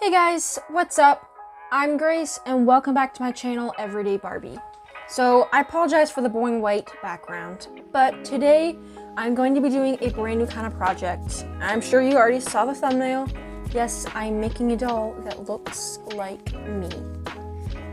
Hey guys, what's up? I'm Grace and welcome back to my channel, Everyday Barbie. So I apologize for the boring white background, but today I'm going to be doing a brand new kind of project. I'm sure you already saw the thumbnail. Yes, I'm making a doll that looks like me.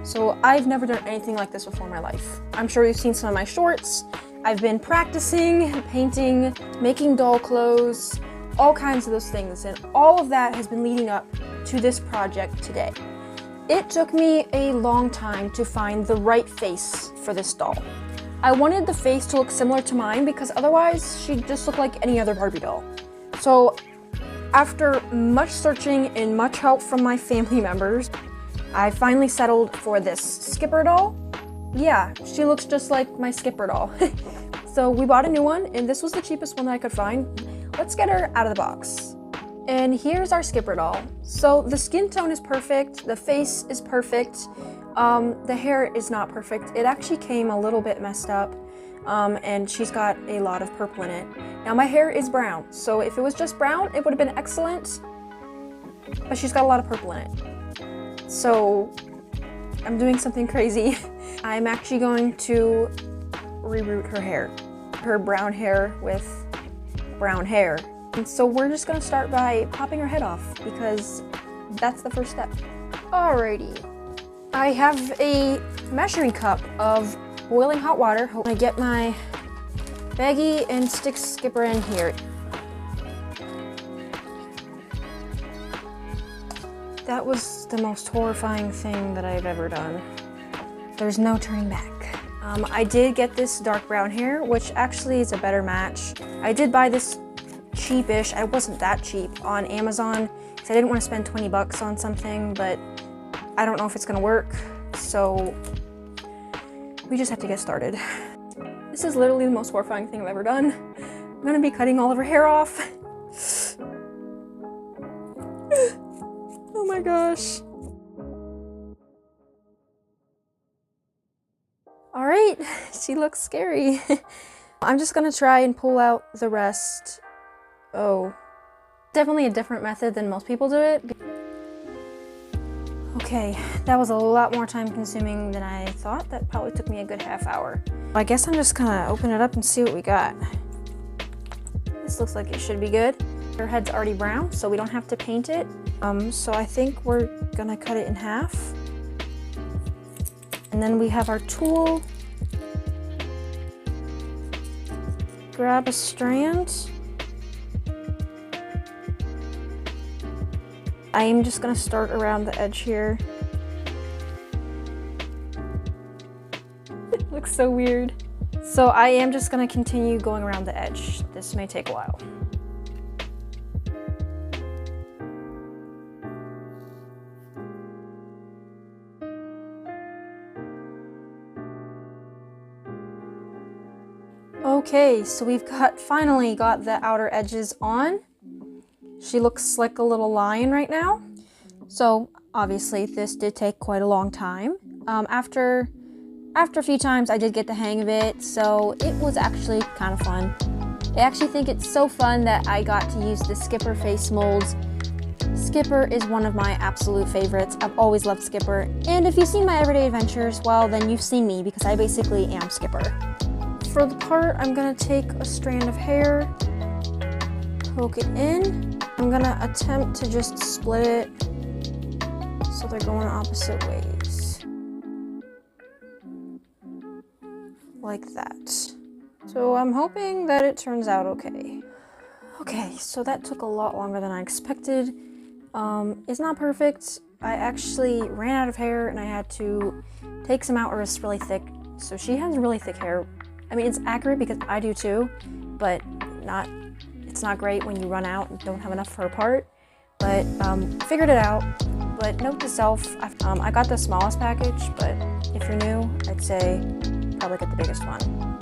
So I've never done anything like this before in my life. I'm sure you've seen some of my shorts. I've been practicing, painting, making doll clothes, all kinds of those things, and all of that has been leading up to this project today. It took me a long time to find the right face for this doll. I wanted the face to look similar to mine because otherwise she'd just look like any other Barbie doll. So after much searching and much help from my family members, I finally settled for this Skipper doll. Yeah, she looks just like my Skipper doll. So we bought a new one and this was the cheapest one that I could find. Let's get her out of the box. And here's our Skipper doll. So the skin tone is perfect, the face is perfect, the hair is not perfect. It actually came a little bit messed up, and she's got a lot of purple in it. Now my hair is brown, so if it was just brown, it would have been excellent, but she's got a lot of purple in it. So I'm doing something crazy. I'm actually going to reroot her hair, her brown hair with brown hair. And so we're just gonna start by popping her head off because that's the first step. Alrighty, I have a measuring cup of boiling hot water. I get my baggie and stick Skipper in here. That was the most horrifying thing that I've ever done. There's no turning back. I did get this dark brown hair, which actually is a better match. I did buy this cheapish, I wasn't that cheap, on Amazon because I didn't want to spend 20 bucks on something, but I don't know if it's gonna work, so we just have to get started. This is literally the most horrifying thing I've ever done. I'm gonna be cutting all of her hair off. Oh my gosh. All right, she looks scary. I'm just gonna try and pull out the rest. Oh, definitely a different method than most people do it. Okay, that was a lot more time consuming than I thought. That probably took me a good half hour. I guess I'm just gonna open it up and see what we got. This looks like it should be good. Her head's already brown, so we don't have to paint it. So I think we're gonna cut it in half. And then we have our tool. Grab a strand. I am just gonna start around the edge here. It looks so weird. So I am just gonna continue going around the edge. This may take a while. Okay, so we've finally got the outer edges on. She looks like a little lion right now. So obviously this did take quite a long time. After a few times I did get the hang of it, so it was actually kind of fun. I actually think it's so fun that I got to use the Skipper face molds. Skipper is one of my absolute favorites. I've always loved Skipper. And if you've seen my everyday adventures, well then you've seen me because I basically am Skipper. For the part, I'm gonna take a strand of hair, poke it in. I'm gonna attempt to just split it so they're going opposite ways. Like that. So I'm hoping that it turns out okay. Okay, so that took a lot longer than I expected. It's not perfect. I actually ran out of hair and I had to take some out or it's really thick. So she has really thick hair. I mean, it's accurate because I do too, but it's not great when you run out and don't have enough for a part. But figured it out. But note to self, I got the smallest package, but if you're new, I'd say probably get the biggest one.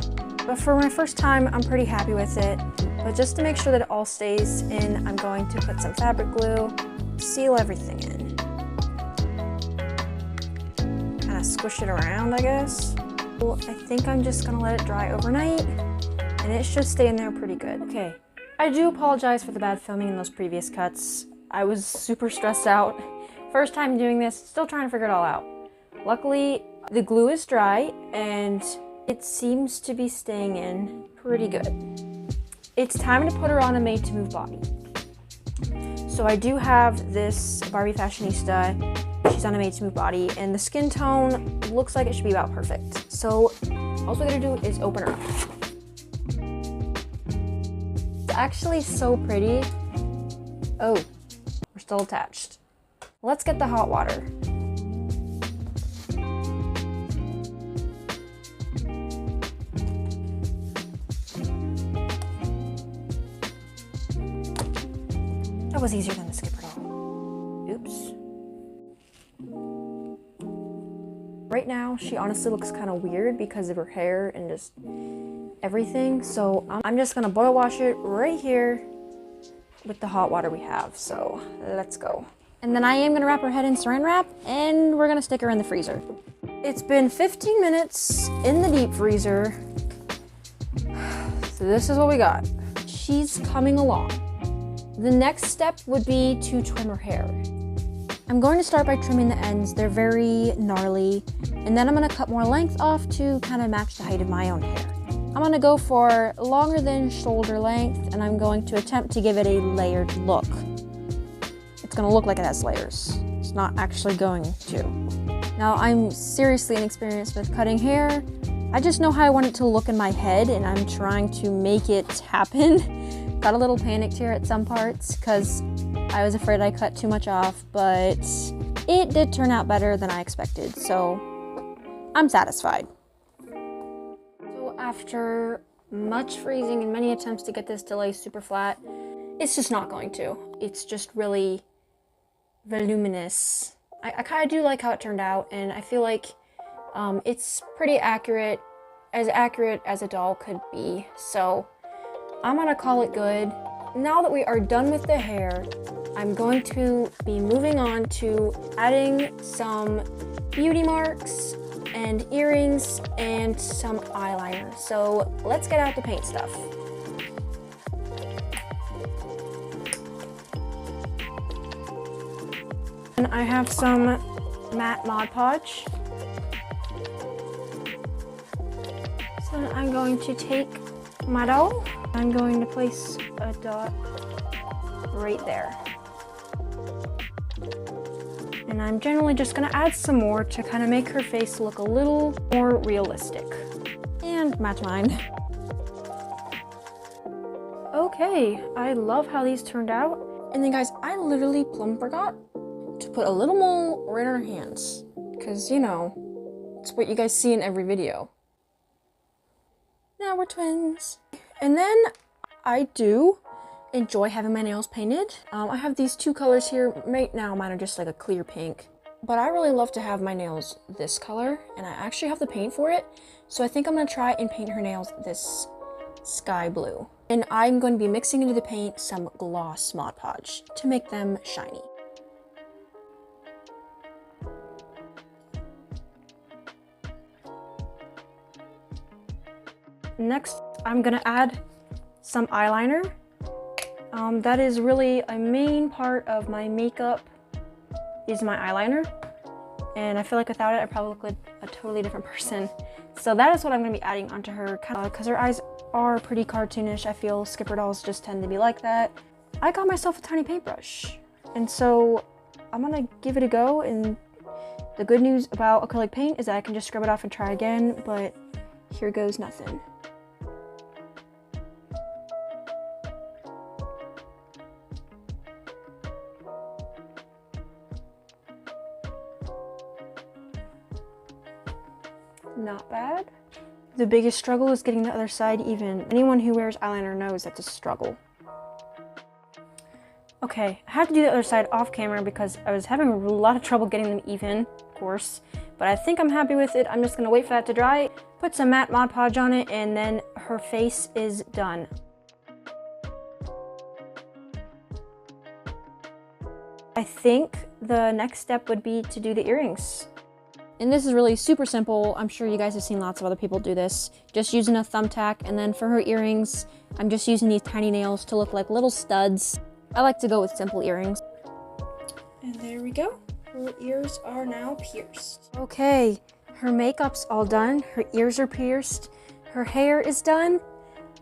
But for my first time, I'm pretty happy with it. But just to make sure that it all stays in, I'm going to put some fabric glue, seal everything in. Kind of squish it around, I guess. I think I'm just gonna let it dry overnight and it should stay in there pretty good. Okay, I do apologize for the bad filming in those previous cuts. I was super stressed out First time doing this, still trying to figure it all out. Luckily, the glue is dry and it seems to be staying in pretty good. It's time to put her on a made to move body. So I do have this Barbie fashionista. She's on a made to move body and the skin tone looks like it should be about perfect. So all we gotta do is open her up. It's actually so pretty. Oh, we're still attached. Let's get the hot water. That was easier than the skipper doll. Oops. Right now, she honestly looks kind of weird because of her hair and just everything. So I'm just gonna boil wash it right here with the hot water we have. So let's go. And then I am gonna wrap her head in saran wrap and we're gonna stick her in the freezer. It's been 15 minutes in the deep freezer. So this is what we got. She's coming along. The next step would be to trim her hair. I'm going to start by trimming the ends. They're very gnarly. And then I'm gonna cut more length off to kind of match the height of my own hair. I'm gonna go for longer than shoulder length and I'm going to attempt to give it a layered look. It's gonna look like it has layers. It's not actually going to. Now I'm seriously inexperienced with cutting hair. I just know how I want it to look in my head and I'm trying to make it happen. Got a little panicked here at some parts because I was afraid I cut too much off, but it did turn out better than I expected, so I'm satisfied. So after much freezing and many attempts to get this to lay super flat, it's just not going to. It's just really voluminous. I kind of do like how it turned out, and I feel like it's pretty accurate as a doll could be, so I'm gonna call it good. Now that we are done with the hair, I'm going to be moving on to adding some beauty marks and earrings and some eyeliner. So let's get out the paint stuff. And I have some matte Mod Podge. So I'm going to take my doll. I'm going to place a dot right there. And I'm generally just gonna add some more to kind of make her face look a little more realistic. And match mine. Okay, I love how these turned out. And then guys, I literally plumb forgot to put a little mole right on her hands. Because, you know, it's what you guys see in every video. Now we're twins. And then I do enjoy having my nails painted. I have these two colors here. Right now mine are just like a clear pink. But I really love to have my nails this color, and I actually have the paint for it. So I think I'm gonna try and paint her nails this sky blue. And I'm going to be mixing into the paint some gloss Mod Podge to make them shiny. Next, I'm gonna add some eyeliner. That is really a main part of my makeup is my eyeliner. And I feel like without it, I probably look like a totally different person. So that is what I'm gonna be adding onto her, because her eyes are pretty cartoonish. I feel skipper dolls just tend to be like that. I got myself a tiny paintbrush. And so I'm gonna give it a go. And the good news about acrylic paint is that I can just scrub it off and try again, but here goes nothing. Not bad. The biggest struggle is getting the other side even. Anyone who wears eyeliner knows that's a struggle. Okay, I had to do the other side off camera because I was having a lot of trouble getting them even, of course. But I think I'm happy with it. I'm just gonna wait for that to dry, put some matte Mod Podge on it, and then her face is done. I think the next step would be to do the earrings. And this is really super simple. I'm sure you guys have seen lots of other people do this. Just using a thumbtack, and then for her earrings, I'm just using these tiny nails to look like little studs. I like to go with simple earrings. And there we go. Her ears are now pierced. Okay, her makeup's all done. Her ears are pierced. Her hair is done.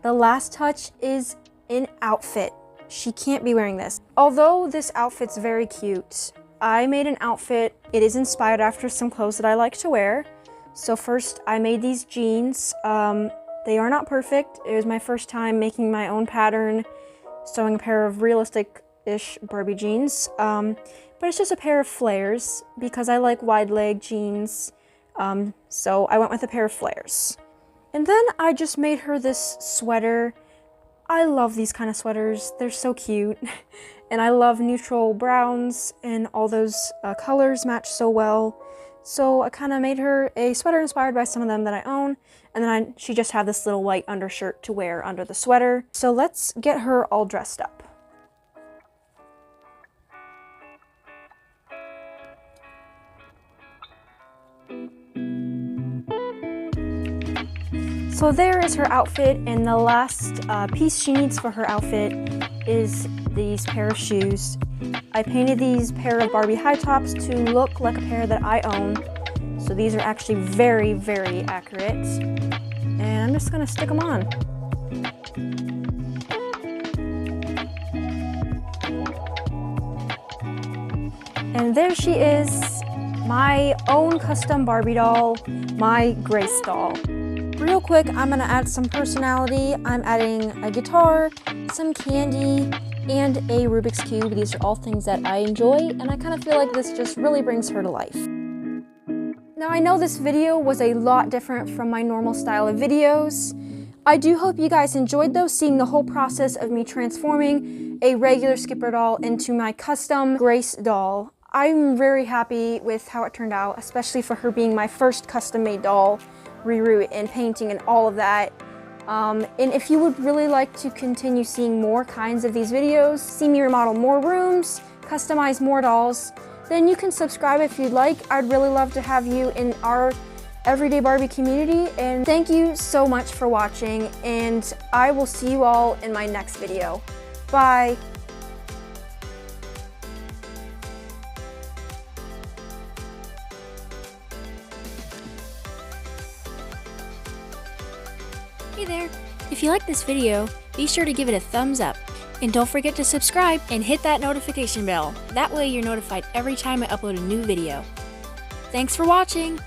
The last touch is an outfit. She can't be wearing this. Although this outfit's very cute, I made an outfit. It is inspired after some clothes that I like to wear. So first I made these jeans. They are not perfect. It was my first time making my own pattern, sewing a pair of realistic-ish Barbie jeans. But it's just a pair of flares because I like wide leg jeans. So I went with a pair of flares. And then I just made her this sweater. I love these kind of sweaters. They're so cute. And I love neutral browns, and all those colors match so well. So I kind of made her a sweater inspired by some of them that I own. And then she just had this little white undershirt to wear under the sweater. So let's get her all dressed up. So there is her outfit, and the last piece she needs for her outfit is these pair of shoes. I painted these pair of Barbie high tops to look like a pair that I own. So these are actually very, very accurate. And I'm just gonna stick them on. And there she is, my own custom Barbie doll, my Grace doll. Real quick, I'm gonna add some personality. I'm adding a guitar, some candy, and a Rubik's Cube. These are all things that I enjoy, and I kind of feel like this just really brings her to life. Now, I know this video was a lot different from my normal style of videos. I do hope you guys enjoyed though, seeing the whole process of me transforming a regular Skipper doll into my custom Grace doll. I'm very happy with how it turned out, especially for her being my first custom-made doll. Reroot and painting and all of that. And if you would really like to continue seeing more kinds of these videos, see me remodel more rooms, customize more dolls, then you can subscribe if you'd like. I'd really love to have you in our Everyday Barbie community. And thank you so much for watching, and I will see you all in my next video. Bye! Hey there! If you like this video, be sure to give it a thumbs up. And don't forget to subscribe and hit that notification bell. That way you're notified every time I upload a new video. Thanks for watching!